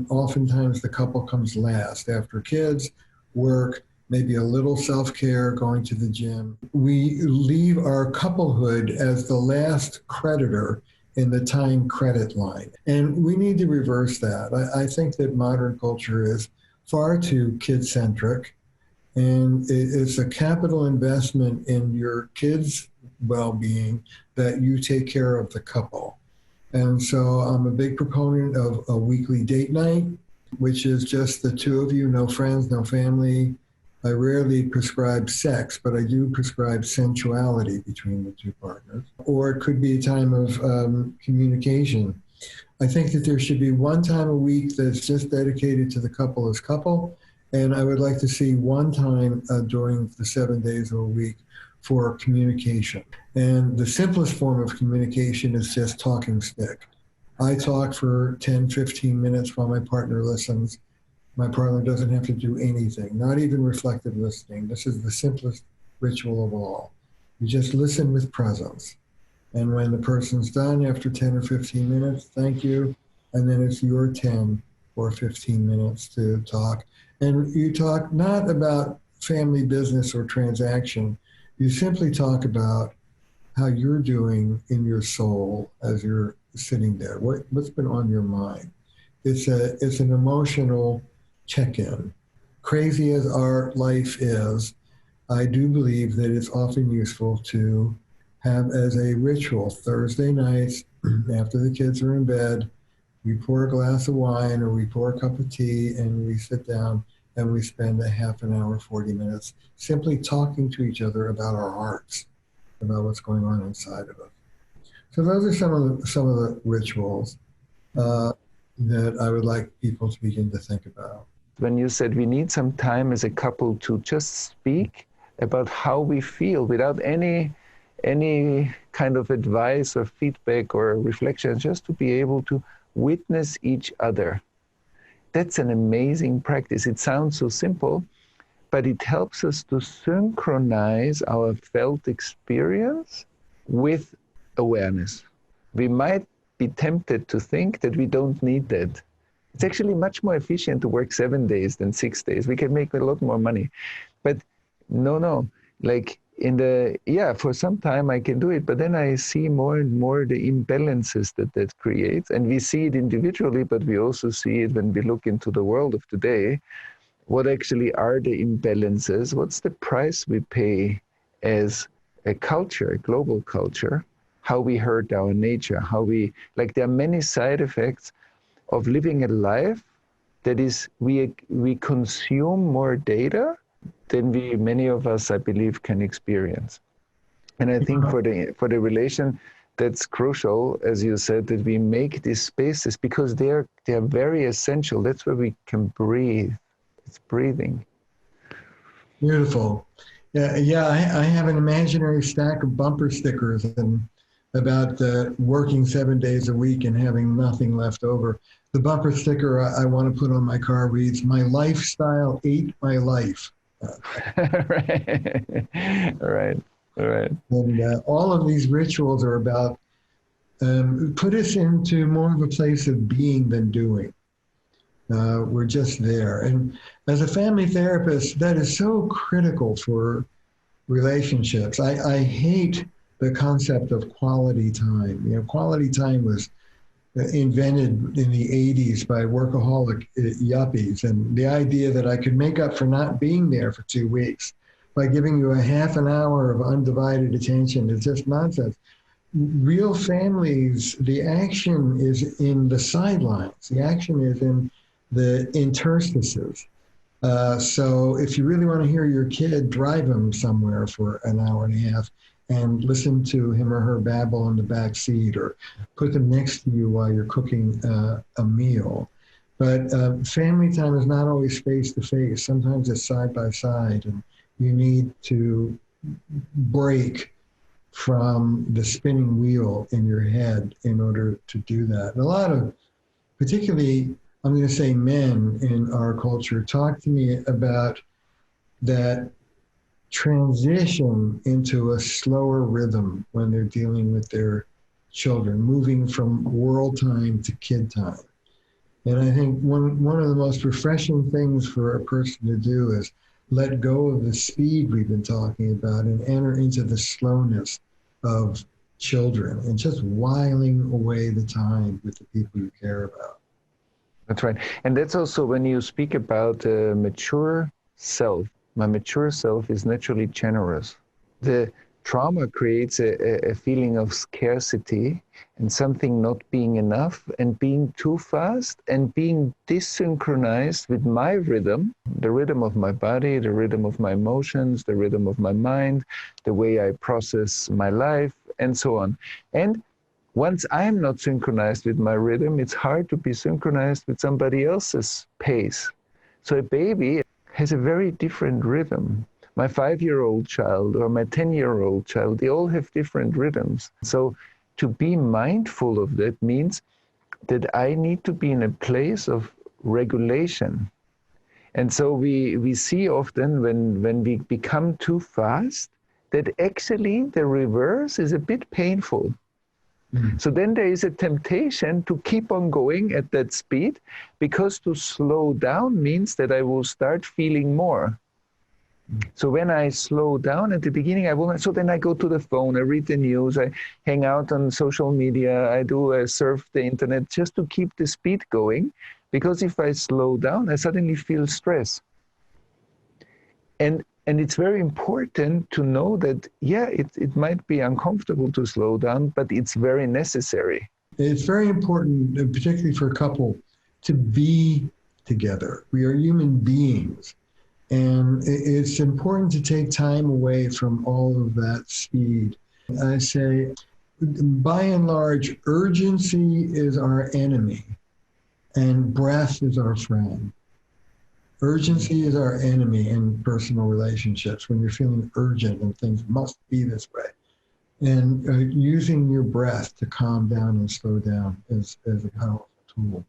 and oftentimes the couple comes last after kids, work, maybe a little self-care, going to the gym. We leave our couplehood as the last creditor in the time credit line. And we need to reverse that. I think that modern culture is far too kid-centric, and it's a capital investment in your kids' well-being that you take care of the couple. And so I'm a big proponent of a weekly date night, which is just the two of you, no friends, no family. I rarely prescribe sex, but I do prescribe sensuality between the two partners. Or it could be a time of communication. I think that there should be one time a week that's just dedicated to the couple as couple. And I would like to see one time during the 7 days of a week for communication. And the simplest form of communication is just talking stick. I talk for 10, 15 minutes while my partner listens. My partner doesn't have to do anything, not even reflective listening. This is the simplest ritual of all. You just listen with presence. And when the person's done after 10 or 15 minutes, thank you. And then it's your 10 or 15 minutes to talk. And you talk not about family business or transaction. You simply talk about how you're doing in your soul as you're sitting there. What's been on your mind? It's an emotional check-in. Crazy as our life is, I do believe that it's often useful to have as a ritual Thursday nights after the kids are in bed, we pour a glass of wine or we pour a cup of tea and we sit down and we spend a half an hour, 40 minutes simply talking to each other about our hearts, about what's going on inside of us. So those are some of the rituals that I would like people to begin to think about. When you said we need some time as a couple to just speak about how we feel without any kind of advice or feedback or reflection, just to be able to witness each other. That's an amazing practice. It sounds so simple, but it helps us to synchronize our felt experience with awareness. We might be tempted to think that we don't need that. It's actually much more efficient to work 7 days than 6 days. We can make a lot more money. But no, like for some time I can do it, but then I see more and more the imbalances that creates. And we see it individually, but we also see it when we look into the world of today. What actually are the imbalances? What's the price we pay as a culture, a global culture? How we hurt our nature, there are many side effects of living a life that is, we consume more data than many of us, I believe, can experience. And I think for the relation, that's crucial, as you said, that we make these spaces because they're very essential. That's where we can breathe. It's breathing. Beautiful. Yeah. I have an imaginary stack of bumper stickers and about working 7 days a week and having nothing left over. The bumper sticker I want to put on my car reads, "My lifestyle ate my life." Right. And all of these rituals are about put us into more of a place of being than doing. We're just there. And as a family therapist, that is so critical for relationships. I hate the concept of quality time. Quality time was invented in the 80s by workaholic yuppies. And the idea that I could make up for not being there for 2 weeks by giving you a half an hour of undivided attention is just nonsense. Real families, the action is in the sidelines. The action is in the interstices. So if you really want to hear your kid, drive them somewhere for an hour and a half and listen to him or her babble in the back seat, or put them next to you while you're cooking a meal. But family time is not always face-to-face. Sometimes it's side-by-side, and you need to break from the spinning wheel in your head in order to do that. And a lot of, particularly, I'm going to say men in our culture, talk to me about that transition into a slower rhythm when they're dealing with their children, moving from world time to kid time. And I think one of the most refreshing things for a person to do is let go of the speed we've been talking about and enter into the slowness of children and just whiling away the time with the people you care about. That's right. And that's also when you speak about a mature self. My mature self is naturally generous. The trauma creates a feeling of scarcity and something not being enough and being too fast and being desynchronized with my rhythm, the rhythm of my body, the rhythm of my emotions, the rhythm of my mind, the way I process my life, and so on. And once I'm not synchronized with my rhythm, it's hard to be synchronized with somebody else's pace. So a baby has a very different rhythm. My 5-year-old child or my 10-year-old child, they all have different rhythms. So to be mindful of that means that I need to be in a place of regulation. And so we see often when we become too fast, that actually the reverse is a bit painful. So then there is a temptation to keep on going at that speed, because to slow down means that I will start feeling more. So when I slow down at the beginning, so then I go to the phone, I read the news, I hang out on social media, I surf the internet just to keep the speed going, because if I slow down, I suddenly feel stress. And it's very important to know that, yeah, it might be uncomfortable to slow down, but it's very necessary. It's very important, particularly for a couple, to be together. We are human beings. And it's important to take time away from all of that speed. I say, by and large, urgency is our enemy and breath is our friend. Urgency is our enemy in personal relationships when you're feeling urgent and things must be this way. And using your breath to calm down and slow down is a powerful tool.